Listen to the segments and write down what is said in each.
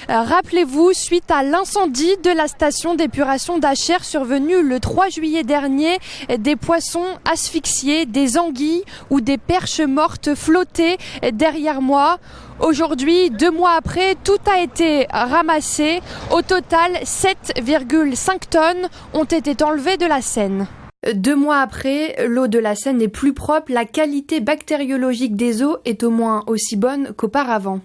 Rappelez-vous, suite à l'incendie de la station d'épuration d'Achères survenu le 3 juillet dernier, des poissons asphyxiés, des anguilles ou des perches mortes flottaient derrière moi. Aujourd'hui, 2 mois après, tout a été ramassé. Au total, 7,5 tonnes ont été enlevées de la Seine. 2 mois après, l'eau de la Seine est plus propre, la qualité bactériologique des eaux est au moins aussi bonne qu'auparavant.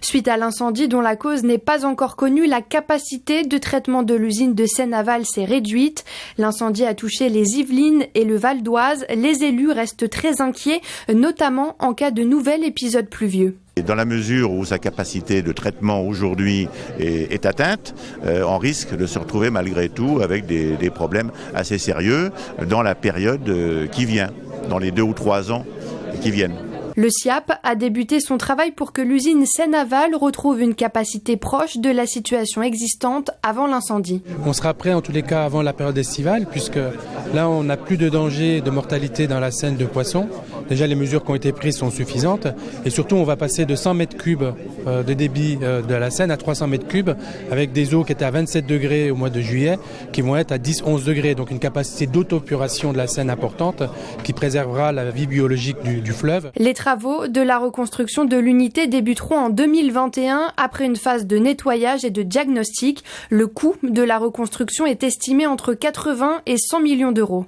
Suite à l'incendie dont la cause n'est pas encore connue, la capacité de traitement de l'usine de Seine-Aval s'est réduite. L'incendie a touché les Yvelines et le Val d'Oise. Les élus restent très inquiets, notamment en cas de nouvel épisode pluvieux. Dans la mesure où sa capacité de traitement aujourd'hui est atteinte, on risque de se retrouver malgré tout avec des problèmes assez sérieux dans la période qui vient, dans les 2 ou 3 ans qui viennent. Le SIAP a débuté son travail pour que l'usine Seine-Aval retrouve une capacité proche de la situation existante avant l'incendie. On sera prêt en tous les cas avant la période estivale, puisque là on n'a plus de danger de mortalité dans la Seine de poissons. Déjà les mesures qui ont été prises sont suffisantes et surtout on va passer de 100 mètres cubes de débit de la Seine à 300 mètres cubes avec des eaux qui étaient à 27 degrés au mois de juillet qui vont être à 10-11 degrés. Donc une capacité d'autopuration de la Seine importante qui préservera la vie biologique du fleuve. Les travaux de la reconstruction de l'unité débuteront en 2021 après une phase de nettoyage et de diagnostic. Le coût de la reconstruction est estimé entre 80 et 100 millions d'euros.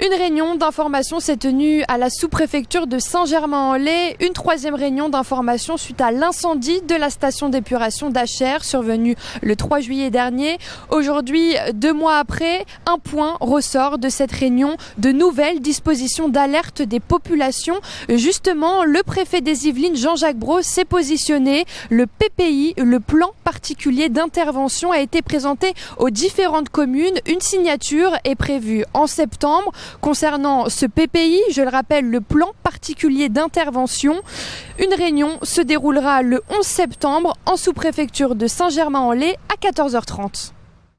Une réunion d'information s'est tenue à la sous-préfecture de Saint-Germain-en-Laye. Une 3e réunion d'information suite à l'incendie de la station d'épuration d'Achères survenu le 3 juillet dernier. Aujourd'hui, 2 mois après, un point ressort de cette réunion, de nouvelles dispositions d'alerte des populations. Justement, le préfet des Yvelines, Jean-Jacques Brault, s'est positionné. Le PPI, le plan particulier d'intervention, a été présenté aux différentes communes. Une signature est prévue en septembre. Concernant ce PPI, je le rappelle, le plan particulier d'intervention, une réunion se déroulera le 11 septembre en sous-préfecture de Saint-Germain-en-Laye à 14h30.